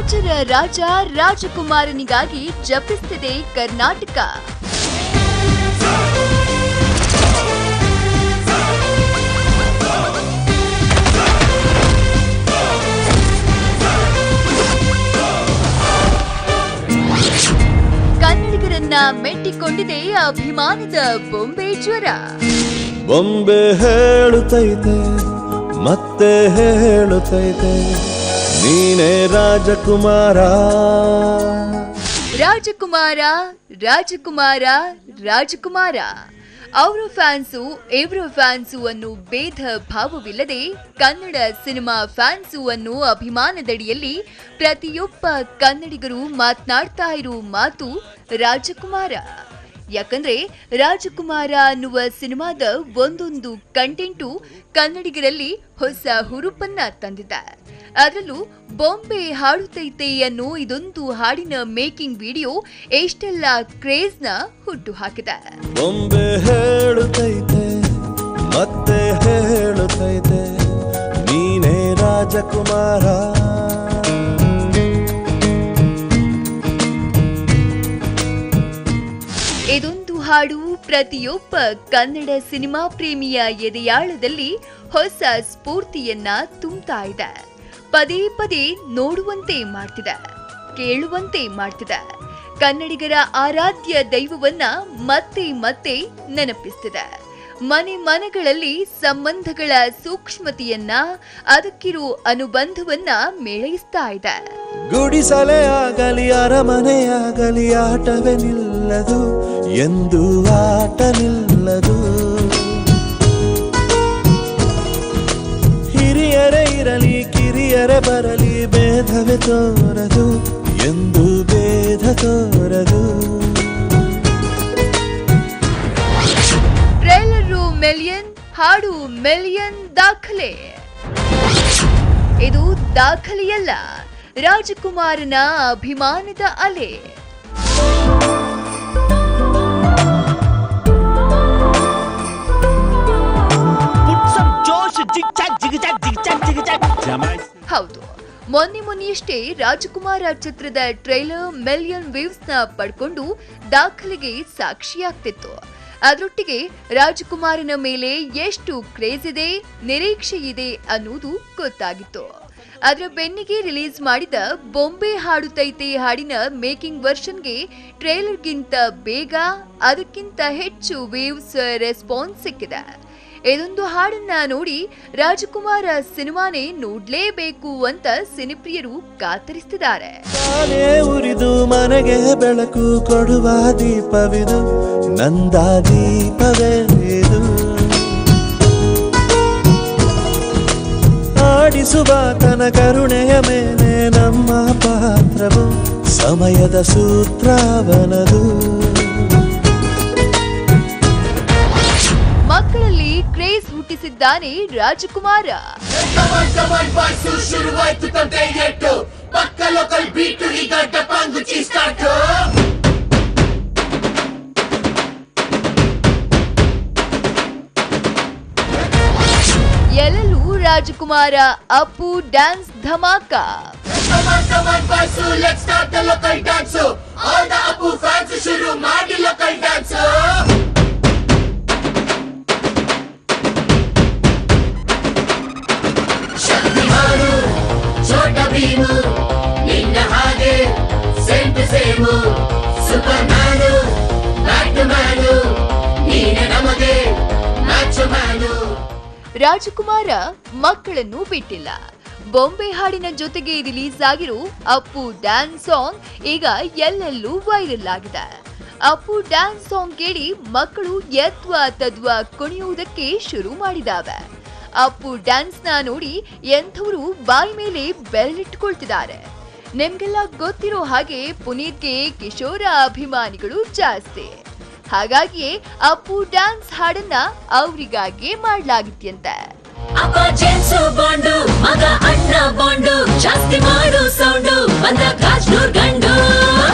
ರಾಜರ ರಾಜ ರಾಜಕುಮಾರನಿಗಾಗಿ ಜಪಿಸುತ್ತಿದೆ ಕರ್ನಾಟಕ. ಕನ್ನಡಿಗರನ್ನ ಮೆಟ್ಟಿಕೊಂಡಿದೆ ಅಭಿಮಾನದ ಬೊಂಬೆ ಜ್ವರ. ಬೊಂಬೆ ಹೇಳುತ್ತೈತೆ ಮತ್ತೆ ಹೇಳುತ್ತೈತೆ ನೀನೇ ರಾಜಕುಮಾರ. ರಾಜಕುಮಾರ ರಾಜಕುಮಾರ ರಾಜಕುಮಾರ ಅವರ ಫ್ಯಾನ್ಸು ಇವರ ಫ್ಯಾನ್ಸು ಅನ್ನೋ ಭೇದ ಭಾವವಿಲ್ಲದೆ ಕನ್ನಡ ಸಿನಿಮಾ ಫ್ಯಾನ್ಸು ಅನ್ನೋ ಅಭಿಮಾನದಡಿಯಲ್ಲಿ ಪ್ರತಿಯೊಬ್ಬ ಕನ್ನಡಿಗರು ಮಾತನಾಡ್ತಾ ಇರೋ ಮಾತು ರಾಜಕುಮಾರ. ಯಾಕಂದ್ರೆ ರಾಜಕುಮಾರ ಅನ್ನುವ ಸಿನಿಮಾದ ಒಂದೊಂದು ಕಂಟೆಂಟು ಕನ್ನಡಿಗರಲ್ಲಿ ಹೊಸ ಹುರುಪನ್ನ ತಂದಿದೆ. ಅದರಲ್ಲೂ ಬೊಂಬೆ ಹಾಡುತ್ತೈತೆ ಅನ್ನೋ ಇದೊಂದು ಹಾಡಿನ ಮೇಕಿಂಗ್ ವಿಡಿಯೋ ಎಷ್ಟೆಲ್ಲ ಕ್ರೇಜ್ನ ಹುಟ್ಟು ಹಾಕಿದೆ. ಬೊಂಬೆ ಹೇಳುತ್ತೈತೆ ಮತ್ತೆ ಹೇಳುತ್ತೈತೆ ನೀನೇ ರಾಜಕುಮಾರ. ಇದೊಂದು ಹಾಡು ಪ್ರತಿಯೊಬ್ಬ ಕನ್ನಡ ಸಿನಿಮಾ ಪ್ರೇಮಿಯ ಎದೆಯಾಳದಲ್ಲಿ ಹೊಸ ಸ್ಫೂರ್ತಿಯನ್ನ ತುಂಬುತ್ತಾ ಇದೆ. ಪದೇ ಪದೇ ನೋಡುವಂತೆ ಮಾಡ್ತಿದೆ, ಕೇಳುವಂತೆ ಮಾಡ್ತಿದೆ. ಕನ್ನಡಿಗರ ಆರಾಧ್ಯ ದೈವವನ್ನ ಮತ್ತೆ ಮತ್ತೆ ನೆನಪಿಸ್ತಿದೆ. ಮನೆ ಮನೆಗಳಲ್ಲಿ ಸಂಬಂಧಗಳ ಸೂಕ್ಷ್ಮತೆಯನ್ನ, ಅದಕ್ಕಿರೋ ಅನುಬಂಧವನ್ನ ಮೇಳೈಸ್ತಾ ಇದೆ. ಗುಡಿಸಲೇ ಆಗಲಿ ಅರಮನೆಯಾಗಲಿ ಆಟವೇ ನಿಲ್ಲದು, ಎಂದು ಆಟ ನಿಲ್ಲದು. ಹಿರಿಯರೇ ಇರಲಿ ಕಿರಿಯರೇ ಬರಲಿ ಭೇದವೇ ತೋರದು, ಎಂದು ಭೇದ ತೋರದು. ಟ್ರೇಲರು ಮಿಲಿಯನ್, ಹಾಡು ಮಿಲಿಯನ್ ದಾಖಲೆ. ಇದು ದಾಖಲೆಯಲ್ಲ, ರಾಜಕುಮಾರನ ಅಭಿಮಾನದ ಅಲೆ. ಹೌದು, ಮೊನ್ನೆಯಷ್ಟೇ ರಾಜಕುಮಾರ ಚಿತ್ರದ ಟ್ರೈಲರ್ ಮಿಲಿಯನ್ ವ್ಯೂಸ್ ನ ಪಡ್ಕೊಂಡು ದಾಖಲೆಗೆ ಸಾಕ್ಷಿಯಾಗ್ತಿತ್ತು. ಅದರೊಟ್ಟಿಗೆ ರಾಜಕುಮಾರನ ಮೇಲೆ ಎಷ್ಟು ಕ್ರೇಜ್ ಇದೆ, ನಿರೀಕ್ಷೆ ಇದೆ ಅನ್ನೋದು ಗೊತ್ತಾಗಿತ್ತು. ಅದರ ಬೆನ್ನಿಗೆ ರಿಲೀಸ್ ಮಾಡಿದ ಬೊಂಬೆ ಹಾಡುತ್ತೈತೆ ಹಾಡಿನ ಮೇಕಿಂಗ್ ವರ್ಷನ್ಗೆ ಟ್ರೇಲರ್ಗಿಂತ ಬೇಗ, ಅದಕ್ಕಿಂತ ಹೆಚ್ಚು ವ್ಯೂಸ್ ರೆಸ್ಪಾನ್ಸ್ ಸಿಕ್ಕಿದೆ. ಇದೊಂದು ಹಾಡನ್ನ ನೋಡಿ ರಾಜಕುಮಾರ ಸಿನಿಮಾನೇ ನೋಡ್ಲೇಬೇಕು ಅಂತ ಸಿನಿಪ್ರಿಯರು ಕಾತರಿಸ್ತಿದ್ದಾರೆ. ಉರಿದು ಮನೆಗೆ ಬೆಳಕು ಕೊಡುವ ದೀಪವಿದು, ನಂದ ದೀಪವೇ ಇದು. ಆಡಿಸುವ ತನ ಕರುಣೆಯ ಮೇಲೆ ನಮ್ಮ ಪಾತ್ರವು, ಸಮಯದ ಸೂತ್ರವನದು. ಮಕ್ಕಳಲ್ಲಿ ಕ್ರೇಜ್ ಹುಟ್ಟಿಸಿದ್ದಾನೆ ರಾಜಕುಮಾರ. ಎಲ್ಲೆಲ್ಲೂ ರಾಜಕುಮಾರ ಅಪ್ಪು ಡ್ಯಾನ್ಸ್ ಧಮಾಕ. ರಾಜಕುಮಾರ ಮಕ್ಕಳನ್ನು ಬಿಟ್ಟಿಲ್ಲ. ಬೊಂಬೆ ಹಾಡಿನ ಜೊತೆಗೆ ರಿಲೀಸ್ ಆಗಿರೋ ಅಪ್ಪು ಡ್ಯಾನ್ಸ್ ಸಾಂಗ್ ಈಗ ಎಲ್ಲೆಲ್ಲೂ ವೈರಲ್ ಆಗಿದೆ. ಅಪ್ಪು ಡ್ಯಾನ್ಸ್ ಸಾಂಗ್ ಕೇಳಿ ಮಕ್ಕಳು ಯತ್ವ ತದ್ವ ಕುಣಿಯುವುದಕ್ಕೆ ಶುರು ಮಾಡಿದಾವೆ. ಅಪ್ಪು ಡ್ಯಾನ್ಸ್ ನ ನೋಡಿ ಎಂಥವರು ಬಾಯಿ ಮೇಲೆ ಬೆರಳಿಟ್ಕೊಳ್ತಿದ್ದಾರೆ. ನಿಮ್ಗೆಲ್ಲ ಗೊತ್ತಿರೋ ಹಾಗೆ ಪುನೀತ್ಗೆ ಕಿಶೋರ ಅಭಿಮಾನಿಗಳು ಜಾಸ್ತಿ. ಹಾಗಾಗಿಯೇ ಅಪ್ಪು ಡ್ಯಾನ್ಸ್ ಹಾಡನ್ನ ಅವರಿಗಾಗಿಯೇ ಮಾಡ್ಲಾಗಿತ್ಯಂತೆ. ಅಪ್ಪ ಜೇಮ್ಸು ಬಾಂಡು ಮಗ ಅಣ್ಣ ಬಾಂಡು ಜಾಸ್ತಿ ಮಾಡು ಸೌಂಡು ಬಂದ ಕಾಜ್ನೂರ್ ಗಂಡು.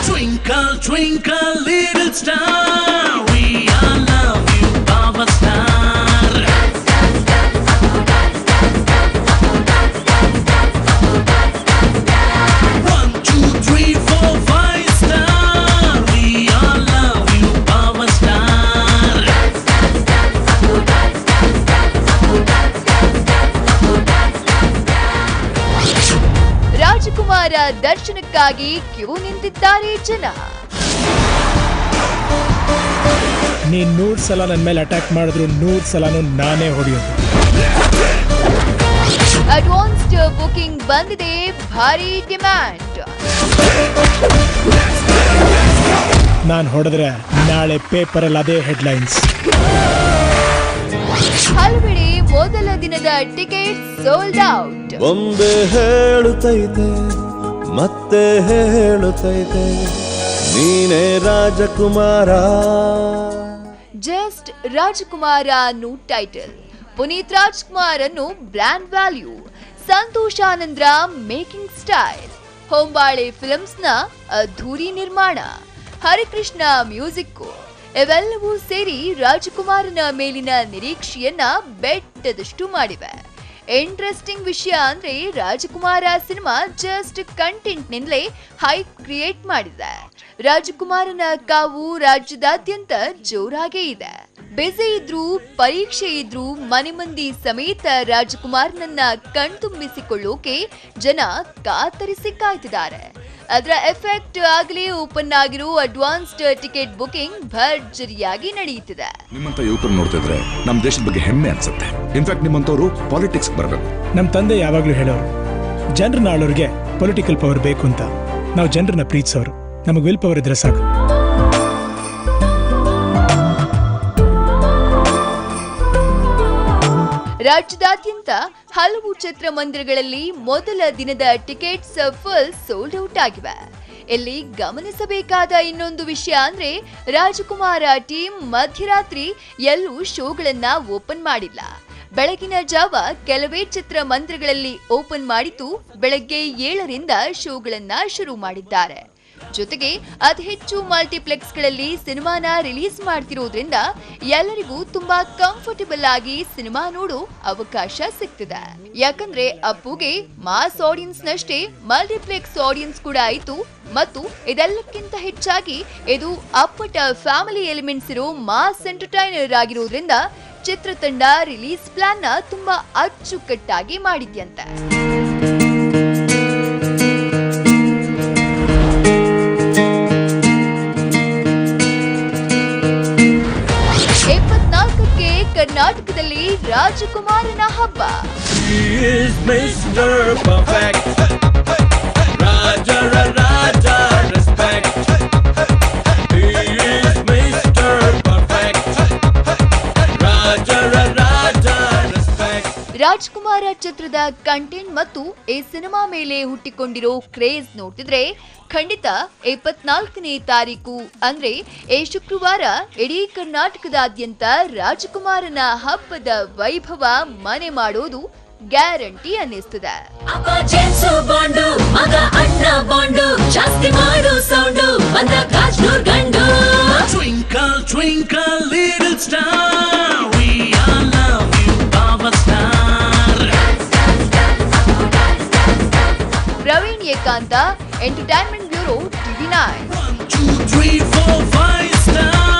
Twinkle twinkle little star, we all love you power star. One Rajkumar ದರ್ಶನಕ್ಕಾಗಿ ಕ್ಯೂ ನಿಂತಿದ್ದಾರೆ ಜನ. ನೀನ್ 100 ಸಲ ನನ್ನ ಮೇಲೆ ಅಟ್ಯಾಕ್ ಮಾಡಿದ್ರು 100 ಸಲನೂ ನಾನೇ ಹೊಡೆಯೋದು. ಅಡ್ವಾನ್ಸ್ಡ್ ಬುಕಿಂಗ್ ಬಂದಿದೆ, ಭಾರಿ ಡಿಮ್ಯಾಂಡ್. ನಾನು ಹೊಡೆದ್ರೆ ನಾಳೆ ಪೇಪರಲ್ಲಿ ಅದೇ ಹೆಡ್ಲೈನ್ಸ್. ಹಲವೆಡೆ ಮೊದಲ ದಿನದ ಟಿಕೆಟ್ ಸೋಲ್ಡ್ ಔಟ್. ಬೊಂಬೆ ಹೇಳುತ್ತೈತೆ ಮತ್ತೆ ಹೇಳುತ್ತೈತೆ ನೀನೇ ರಾಜಕುಮಾರ. ಜಸ್ಟ್ ರಾಜಕುಮಾರ ಅನ್ನೋ ಟೈಟಲ್, ಪುನೀತ್ ರಾಜ್ಕುಮಾರ್ ಅನ್ನು ಬ್ರ್ಯಾಂಡ್ ವ್ಯಾಲ್ಯೂ, ಸಂತೋಷ್ ಆನಂದ್ರ ಮೇಕಿಂಗ್ ಸ್ಟೈಲ್, ಹೊಂಬಾಳೆ ಫಿಲ್ಮ್ಸ್ ನ ಅದ್ಧೂರಿ ನಿರ್ಮಾಣ, ಹರಿಕೃಷ್ಣ ಮ್ಯೂಸಿಕ್ ಇವೆಲ್ಲವೂ ಸೇರಿ ರಾಜಕುಮಾರನ ಮೇಲಿನ ನಿರೀಕ್ಷೆಯನ್ನ ಬೆಟ್ಟದಷ್ಟು ಮಾಡಿವೆ. ಇಂಟ್ರೆಸ್ಟಿಂಗ್ ವಿಷಯ ಅಂದ್ರೆ ರಾಜಕುಮಾರ ಸಿನಿಮಾ ಜಸ್ಟ್ ಕಂಟೆಂಟ್ ನಿಂದಲೇ ಹೈಪ್ ಕ್ರಿಯೇಟ್ ಮಾಡಿದೆ. ರಾಜಕುಮಾರನ ಕಾವು ರಾಜ್ಯದಾದ್ಯಂತ ಜೋರಾಗೇ ಇದೆ. ಬಿಸಿ ಇದ್ರು, ಪರೀಕ್ಷೆ ಇದ್ರು ಮನೆ ಮಂದಿ ಸಮೇತ ರಾಜಕುಮಾರನನ್ನ ಕಣ್ತುಂಬಿಸಿಕೊಳ್ಳೋಕೆ ಜನ ಕಾತರಿಸಿ ಕಾಯ್ತಿದ್ದಾರೆ. ಅದರ ಎಫೆಕ್ಟ್ ಆಗಲೇ ಓಪನ್ ಆಗಿರೋ ಅಡ್ವಾನ್ಸ್ಡ್ ಟಿಕೆಟ್ ಬುಕಿಂಗ್ ಭರ್ಜರಿಯಾಗಿ ನಡೆಯುತ್ತಿದೆ. ನಿಮ್ಮಂತ ಯುವಕರು ನೋಡ್ತಿದ್ರೆ ನಮ್ಮ ದೇಶದ ಬಗ್ಗೆ ಹೆಮ್ಮೆ ಅನ್ಸುತ್ತೆ. ಇನ್ಫ್ಯಾಕ್ಟ್ ನಿಮ್ಮಂತವರು ಪಾಲಿಟಿಕ್ಸ್ ಬರಬೇಕು. ನಮ್ಮ ತಂದೆ ಯಾವಾಗ್ಲೂ ಹೇಳೋರು, ಜನರನ್ನ ಆಳೋರಿಗೆ ಪೊಲಿಟಿಕಲ್ ಪವರ್ ಬೇಕು ಅಂತ. ನಾವು ಜನರನ್ನ ಪ್ರೀತಿಸೋರು, ನಮಗೆ ವಿಲ್ ಪವರ್ ಇದ್ರೆ ಸಾಕು. ರಾಜ್ಯದಾದ್ಯಂತ ಹಲವು ಚಿತ್ರಮಂದಿರಗಳಲ್ಲಿ ಮೊದಲ ದಿನದ ಟಿಕೆಟ್ಸ್ ಫುಲ್ ಸೋಲ್ಡ್ ಔಟ್ ಆಗಿವೆ. ಇಲ್ಲಿ ಗಮನಿಸಬೇಕಾದ ಇನ್ನೊಂದು ವಿಷಯ ಅಂದ್ರೆ ರಾಜಕುಮಾರ ಟೀಮ್ ಮಧ್ಯರಾತ್ರಿ ಎಲ್ಲೂ ಶೋಗಳನ್ನ ಓಪನ್ ಮಾಡಿಲ್ಲ. ಬೆಳಗಿನ ಜಾವ ಕೆಲವೇ ಚಿತ್ರಮಂದಿರಗಳಲ್ಲಿ ಓಪನ್ ಮಾಡಿದ್ದು ಬೆಳಗ್ಗೆ 7ರಿಂದ ಶೋಗಳನ್ನ ಶುರು ಮಾಡಿದ್ದಾರೆ. ಜೊತೆಗೆ ಅತಿ ಹೆಚ್ಚು ಮಲ್ಟಿಪ್ಲೆಕ್ಸ್ಗಳಲ್ಲಿ ಸಿನಿಮಾನ ರಿಲೀಸ್ ಮಾಡ್ತಿರೋದ್ರಿಂದ ಎಲ್ಲರಿಗೂ ತುಂಬಾ ಕಂಫರ್ಟಬಲ್ ಆಗಿ ಸಿನಿಮಾ ನೋಡೋ ಅವಕಾಶ ಸಿಗ್ತಿದೆ. ಯಾಕಂದ್ರೆ ಅಪ್ಪುಗೆ ಮಾಸ್ ಆಡಿಯನ್ಸ್ ನಷ್ಟೇ ಮಲ್ಟಿಪ್ಲೆಕ್ಸ್ ಆಡಿಯನ್ಸ್ ಕೂಡ ಆಯಿತು. ಮತ್ತು ಇದೆಲ್ಲಕ್ಕಿಂತ ಹೆಚ್ಚಾಗಿ ಇದು ಅಪ್ಪಟ ಫ್ಯಾಮಿಲಿ ಎಲಿಮೆಂಟ್ಸ್ ಇರೋ ಮಾಸ್ ಎಂಟರ್ಟೈನರ್ ಆಗಿರೋದ್ರಿಂದ ಚಿತ್ರತಂಡ ರಿಲೀಸ್ ಪ್ಲಾನ್ ನ ತುಂಬಾ ಅಚ್ಚುಕಟ್ಟಾಗಿ ಮಾಡಿದ್ಯಂತೆ. ಕರ್ನಾಟಕದಲ್ಲಿ ರಾಜಕುಮಾರನ ಹಬ್ಬ. ರಾಜ್ಕುಮಾರ ಚಿತ್ರದ ಕಂಟೆಂಟ್ ಮತ್ತು ಈ ಸಿನಿಮಾ ಮೇಲೆ ಹುಟ್ಟಿಕೊಂಡಿರೋ ಕ್ರೇಜ್ ನೋಡ್ತಿದ್ರೆ ಖಂಡಿತ 24ನೇ ತಾರೀಕು ಅಂದ್ರೆ ಈ ಶುಕ್ರವಾರ ಇಡೀ ಕರ್ನಾಟಕದಾದ್ಯಂತ ರಾಜಕುಮಾರನ ಹಬ್ಬದ ವೈಭವ ಮನೆ ಮಾಡೋದು ಗ್ಯಾರಂಟಿ ಅನ್ನಿಸ್ತದೆ. Twinkle, twinkle, little star, we all love you, Power Star. Praveen ಏಕಾಂತ, ಎಂಟರ್ಟೈನ್ಮೆಂಟ್ ಬ್ಯೂರೋ, TV9. 1, 2, 3, 4, 5 star.